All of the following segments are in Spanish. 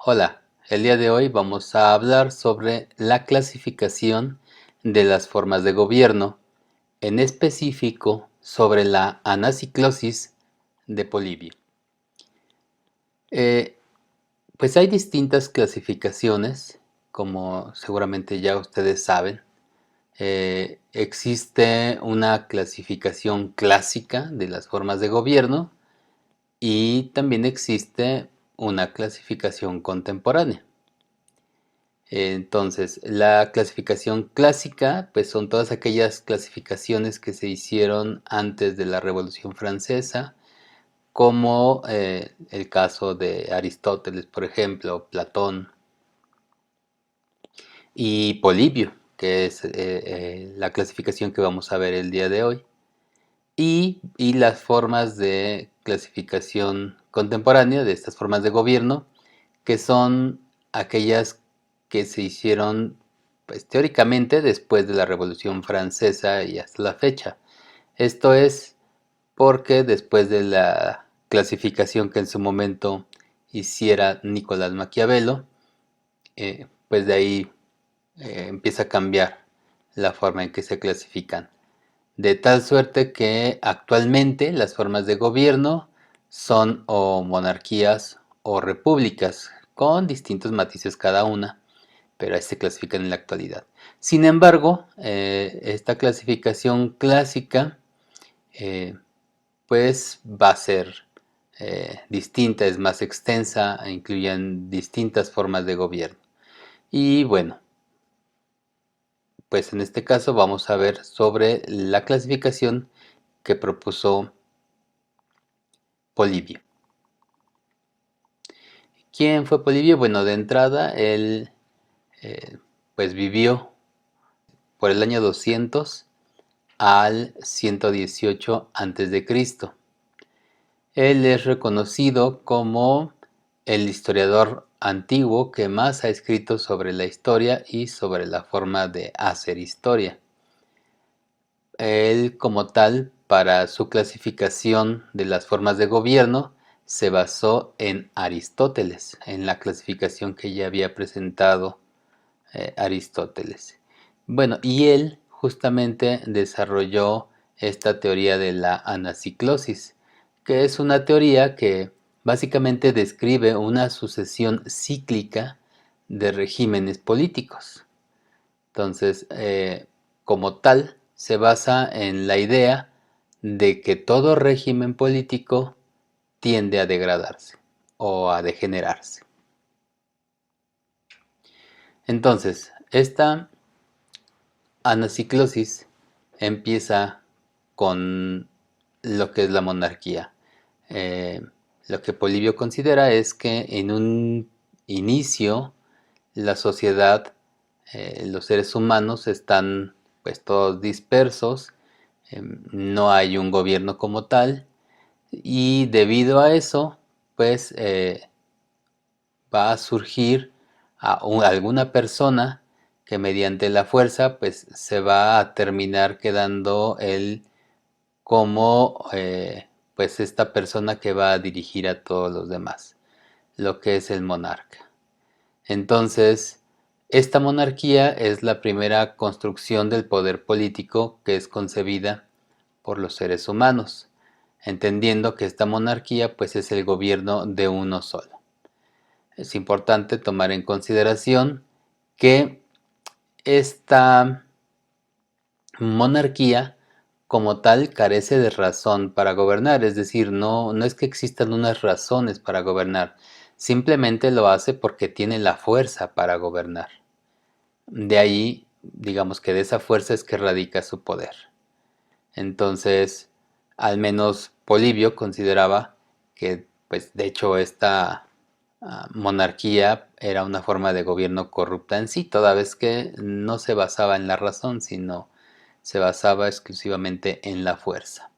Hola, el día de hoy vamos a hablar sobre la clasificación de las formas de gobierno, en específico sobre la anaciclosis de Polibio. Eh, pues hay distintas clasificaciones, como seguramente ya ustedes saben. Existe una clasificación clásica de las formas de gobierno y también existe una clasificación contemporánea. Entonces, la clasificación clásica, pues son todas aquellas clasificaciones que se hicieron antes de la Revolución Francesa, como el caso de Aristóteles, por ejemplo, Platón y Polibio, que es la clasificación que vamos a ver el día de hoy, y las formas de clasificación contemporánea de estas formas de gobierno, que son aquellas que se hicieron pues teóricamente después de la Revolución Francesa y hasta la fecha. Esto es porque después de la clasificación que en su momento hiciera Nicolás Maquiavelo, pues de ahí empieza a cambiar la forma en que se clasifican. De tal suerte que actualmente las formas de gobierno son o monarquías o repúblicas, con distintos matices cada una, pero ahí se clasifican en la actualidad. Sin embargo, esta clasificación clásica pues va a ser distinta, es más extensa, incluyen distintas formas de gobierno. Y bueno, pues en este caso vamos a ver sobre la clasificación que propuso Polibio. ¿Quién fue Polibio? Bueno, de entrada él pues vivió por el año 200 al 118 a.C. Él es reconocido como el historiador antiguo que más ha escrito sobre la historia y sobre la forma de hacer historia. Él, como tal, para su clasificación de las formas de gobierno, se basó en Aristóteles, en la clasificación que ya había presentado Aristóteles. Bueno, y él justamente desarrolló esta teoría de la anaciclosis, que es una teoría que básicamente describe una sucesión cíclica de regímenes políticos. Entonces, como tal, se basa en la idea de que todo régimen político tiende a degradarse o a degenerarse. Entonces, esta anaciclosis empieza con lo que es la monarquía. Eh, lo que Polibio considera es que en un inicio la sociedad, los seres humanos están pues todos dispersos, no hay un gobierno como tal y debido a eso pues va a surgir alguna persona que mediante la fuerza pues se va a terminar quedando él como pues esta persona que va a dirigir a todos los demás, lo que es el monarca. Entonces, esta monarquía es la primera construcción del poder político que es concebida por los seres humanos, entendiendo que esta monarquía pues es el gobierno de uno solo. Es importante tomar en consideración que esta monarquía como tal carece de razón para gobernar, es decir, no es que existan unas razones para gobernar, simplemente lo hace porque tiene la fuerza para gobernar. De ahí, digamos que de esa fuerza es que radica su poder. Entonces, al menos Polibio consideraba que, pues, de hecho, esta monarquía era una forma de gobierno corrupta en sí, toda vez que no se basaba en la razón, sino se basaba exclusivamente en la fuerza.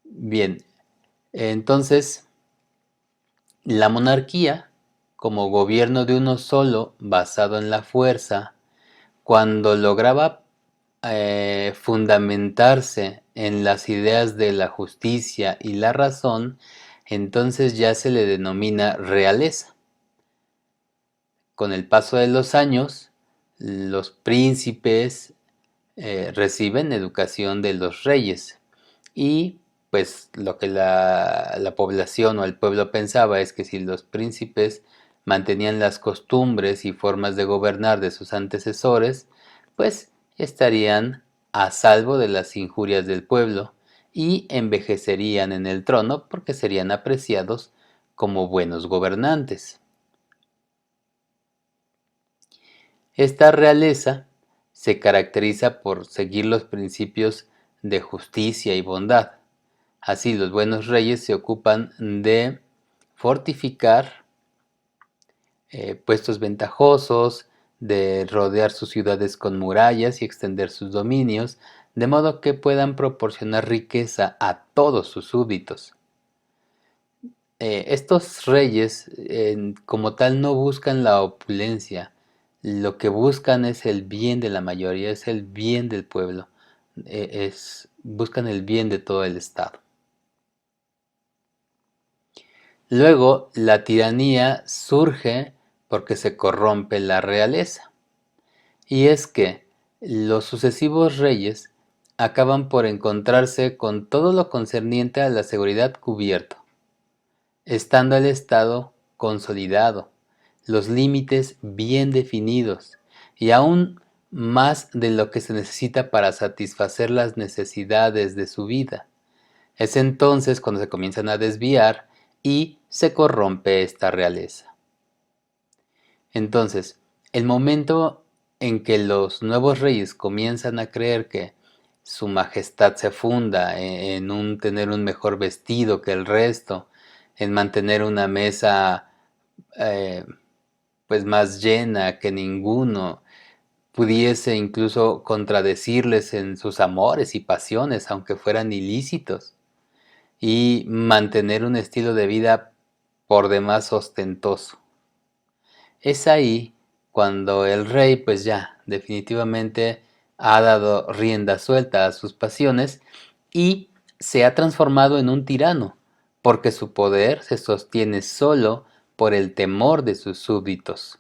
Bien, entonces, la monarquía, como gobierno de uno solo, basado en la fuerza, cuando lograba fundamentarse en las ideas de la justicia y la razón, entonces ya se le denomina realeza. Con el paso de los años, los príncipes reciben educación de los reyes y pues lo que la población o el pueblo pensaba es que si los príncipes mantenían las costumbres y formas de gobernar de sus antecesores, pues estarían a salvo de las injurias del pueblo y envejecerían en el trono porque serían apreciados como buenos gobernantes. Esta realeza se caracteriza por seguir los principios de justicia y bondad. Así, los buenos reyes se ocupan de fortificar puestos ventajosos, de rodear sus ciudades con murallas y extender sus dominios, de modo que puedan proporcionar riqueza a todos sus súbditos. Estos reyes, como tal, no buscan la opulencia, lo que buscan es el bien de la mayoría, es el bien del pueblo, buscan el bien de todo el Estado. Luego, la tiranía surge porque se corrompe la realeza, y es que los sucesivos reyes acaban por encontrarse con todo lo concerniente a la seguridad cubierto, estando el Estado consolidado, los límites bien definidos y aún más de lo que se necesita para satisfacer las necesidades de su vida. Es entonces cuando se comienzan a desviar y se corrompe esta realeza. Entonces, el momento en que los nuevos reyes comienzan a creer que su majestad se funda en tener un mejor vestido que el resto, en mantener una mesa eh, pues más llena que ninguno, pudiese incluso contradecirles en sus amores y pasiones, aunque fueran ilícitos, y mantener un estilo de vida por demás ostentoso. Es ahí cuando el rey pues ya definitivamente ha dado rienda suelta a sus pasiones y se ha transformado en un tirano, porque su poder se sostiene solo por el temor de sus súbditos.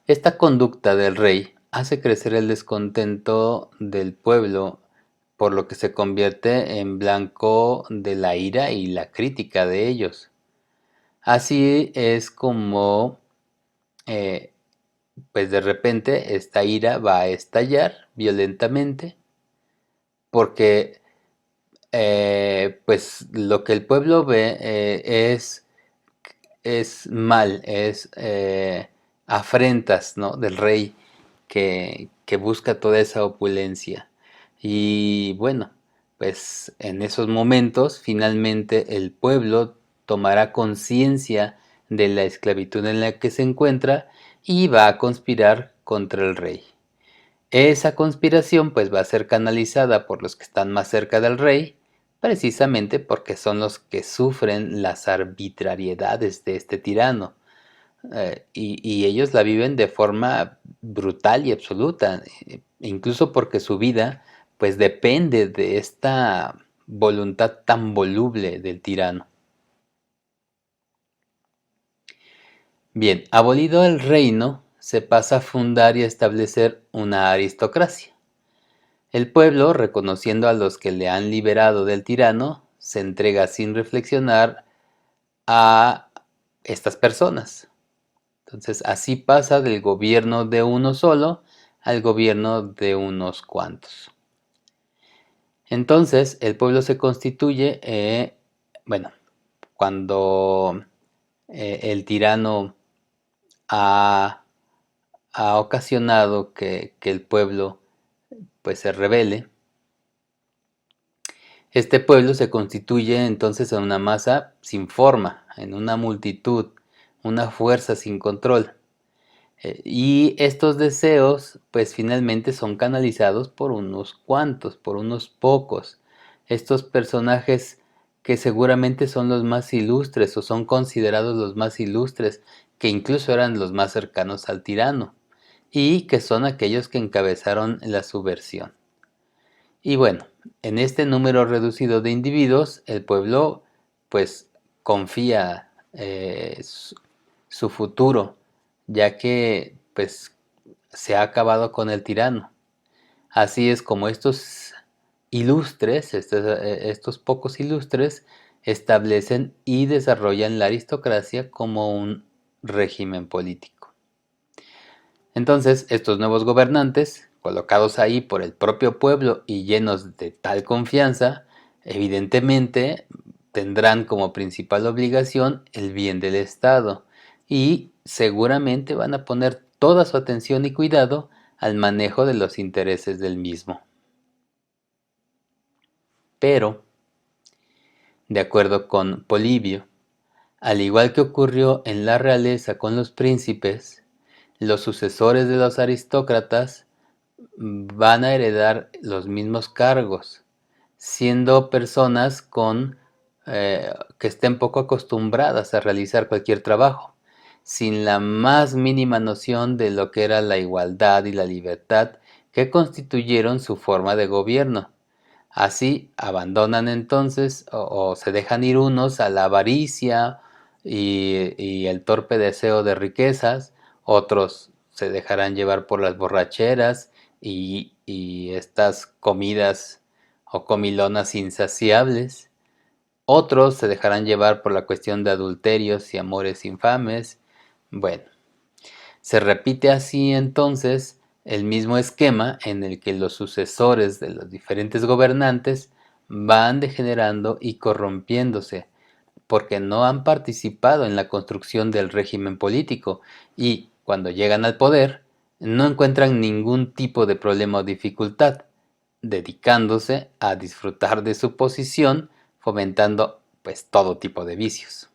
Esta conducta del rey hace crecer el descontento del pueblo, por lo que se convierte en blanco de la ira y la crítica de ellos. Así es como, eh, pues de repente, esta ira va a estallar violentamente, porque pues lo que el pueblo ve es mal, es afrentas, ¿no?, del rey que busca toda esa opulencia. Y bueno, pues en esos momentos finalmente el pueblo tomará conciencia de la esclavitud en la que se encuentra y va a conspirar contra el rey. Esa conspiración pues va a ser canalizada por los que están más cerca del rey, precisamente porque son los que sufren las arbitrariedades de este tirano. Y ellos la viven de forma brutal y absoluta, incluso porque su vida pues depende de esta voluntad tan voluble del tirano. Bien, abolido el reino, se pasa a fundar y a establecer una aristocracia. El pueblo, reconociendo a los que le han liberado del tirano, se entrega sin reflexionar a estas personas. Entonces, así pasa del gobierno de uno solo al gobierno de unos cuantos. Entonces, el pueblo se constituye, bueno, cuando el tirano ha, ha ocasionado que el pueblo pues se rebele. Este pueblo se constituye entonces en una masa sin forma, en una multitud, una fuerza sin control. Y estos deseos pues finalmente son canalizados por unos cuantos, por unos pocos. Estos personajes que seguramente son los más ilustres o son considerados los más ilustres, que incluso eran los más cercanos al tirano, y que son aquellos que encabezaron la subversión. Y bueno, en este número reducido de individuos, el pueblo pues confía su futuro, ya que pues se ha acabado con el tirano. Así es como estos ilustres, estos pocos ilustres, establecen y desarrollan la aristocracia como un régimen político. Entonces, estos nuevos gobernantes, colocados ahí por el propio pueblo y llenos de tal confianza, evidentemente tendrán como principal obligación el bien del Estado y seguramente van a poner toda su atención y cuidado al manejo de los intereses del mismo. Pero, de acuerdo con Polibio, al igual que ocurrió en la realeza con los príncipes, los sucesores de los aristócratas van a heredar los mismos cargos, siendo personas que estén poco acostumbradas a realizar cualquier trabajo, sin la más mínima noción de lo que era la igualdad y la libertad que constituyeron su forma de gobierno. Así abandonan entonces o se dejan ir unos a la avaricia y el torpe deseo de riquezas, otros se dejarán llevar por las borracheras y estas comidas o comilonas insaciables, otros se dejarán llevar por la cuestión de adulterios y amores infames. Bueno, se repite así entonces el mismo esquema en el que los sucesores de los diferentes gobernantes van degenerando y corrompiéndose porque no han participado en la construcción del régimen político y cuando llegan al poder no encuentran ningún tipo de problema o dificultad, dedicándose a disfrutar de su posición, fomentando pues todo tipo de vicios.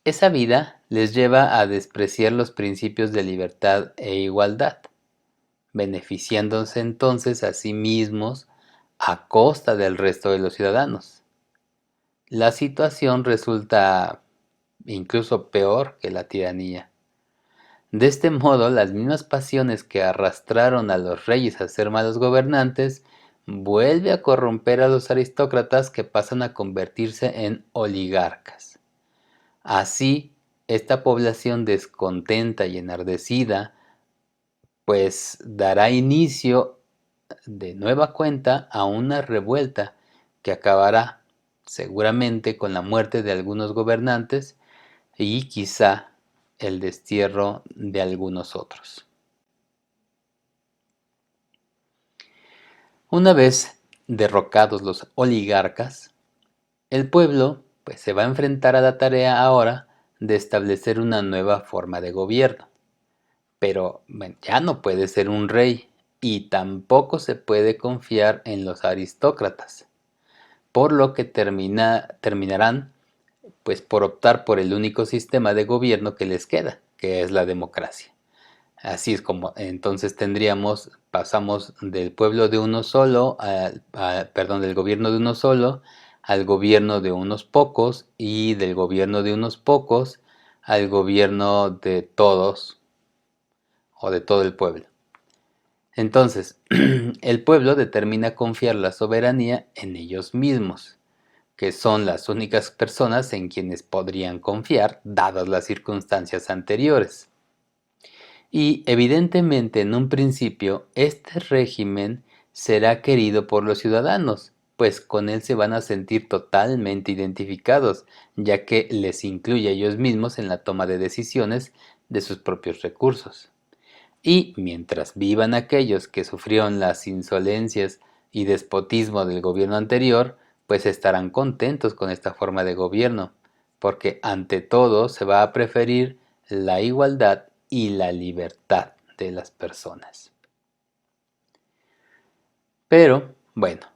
Esa vida les lleva a despreciar los principios de libertad e igualdad, beneficiándose entonces a sí mismos a costa del resto de los ciudadanos. La situación resulta incluso peor que la tiranía. De este modo, las mismas pasiones que arrastraron a los reyes a ser malos gobernantes vuelve a corromper a los aristócratas que pasan a convertirse en oligarcas. Así, esta población descontenta y enardecida pues dará inicio de nueva cuenta a una revuelta que acabará seguramente con la muerte de algunos gobernantes y quizá el destierro de algunos otros. Una vez derrocados los oligarcas, el pueblo pues se va a enfrentar a la tarea ahora de establecer una nueva forma de gobierno. Pero bueno, ya no puede ser un rey y tampoco se puede confiar en los aristócratas, por lo que terminarán pues por optar por el único sistema de gobierno que les queda, que es la democracia. Así es como entonces pasamos del pueblo de uno solo, perdón, del gobierno de uno solo, al gobierno de unos pocos y del gobierno de unos pocos al gobierno de todos o de todo el pueblo. Entonces, el pueblo determina confiar la soberanía en ellos mismos, que son las únicas personas en quienes podrían confiar dadas las circunstancias anteriores. Y evidentemente en un principio este régimen será querido por los ciudadanos, pues con él se van a sentir totalmente identificados, ya que les incluye a ellos mismos en la toma de decisiones de sus propios recursos. Y mientras vivan aquellos que sufrieron las insolencias y despotismo del gobierno anterior, pues estarán contentos con esta forma de gobierno, porque ante todo se va a preferir la igualdad y la libertad de las personas. Pero, bueno,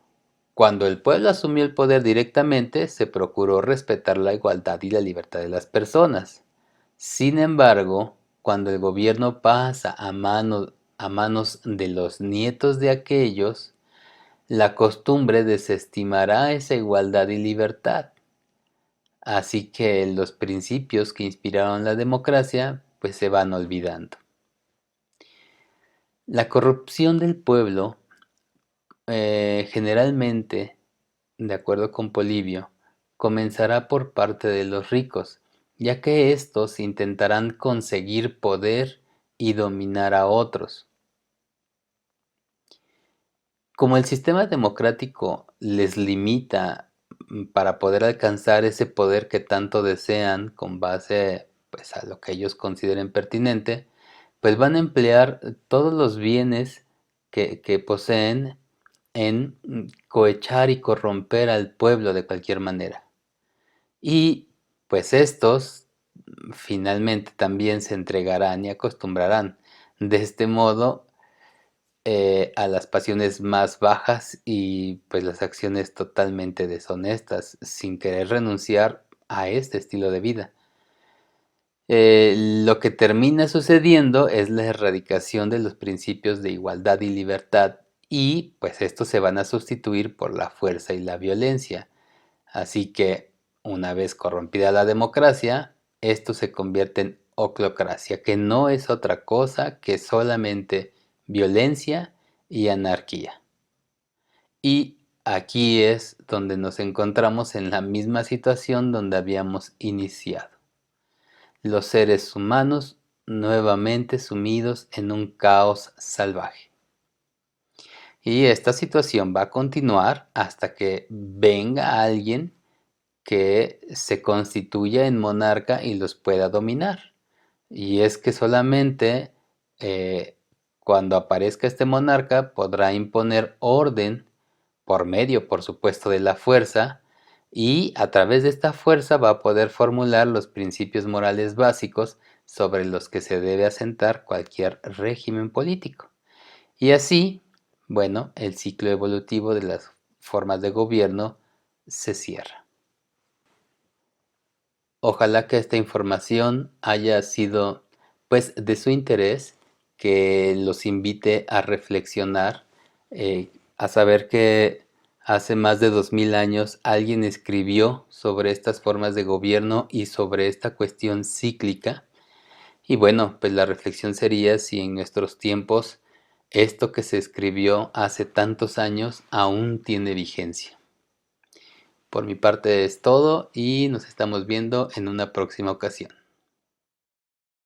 cuando el pueblo asumió el poder directamente, se procuró respetar la igualdad y la libertad de las personas. Sin embargo, cuando el gobierno pasa a manos de los nietos de aquellos, la costumbre desestimará esa igualdad y libertad. Así que los principios que inspiraron la democracia pues se van olvidando. La corrupción del pueblo generalmente, de acuerdo con Polibio, comenzará por parte de los ricos, ya que éstos intentarán conseguir poder y dominar a otros. Como el sistema democrático les limita para poder alcanzar ese poder que tanto desean con base pues, a lo que ellos consideren pertinente, pues van a emplear todos los bienes que poseen en cohechar y corromper al pueblo de cualquier manera. Y pues estos finalmente también se entregarán y acostumbrarán de este modo a las pasiones más bajas y pues las acciones totalmente deshonestas sin querer renunciar a este estilo de vida. Lo que termina sucediendo es la erradicación de los principios de igualdad y libertad y pues estos se van a sustituir por la fuerza y la violencia. Así que una vez corrompida la democracia, esto se convierte en oclocracia, que no es otra cosa que solamente violencia y anarquía. Y aquí es donde nos encontramos en la misma situación donde habíamos iniciado. Los seres humanos nuevamente sumidos en un caos salvaje. Y esta situación va a continuar hasta que venga alguien que se constituya en monarca y los pueda dominar. Y es que solamente cuando aparezca este monarca podrá imponer orden por medio, por supuesto, de la fuerza, y a través de esta fuerza va a poder formular los principios morales básicos sobre los que se debe asentar cualquier régimen político. Y así, bueno, el ciclo evolutivo de las formas de gobierno se cierra. Ojalá que esta información haya sido pues de su interés, que los invite a reflexionar, a saber que hace más de 2000 años alguien escribió sobre estas formas de gobierno y sobre esta cuestión cíclica. Y bueno, pues la reflexión sería si en nuestros tiempos esto que se escribió hace tantos años aún tiene vigencia. Por mi parte es todo y nos estamos viendo en una próxima ocasión.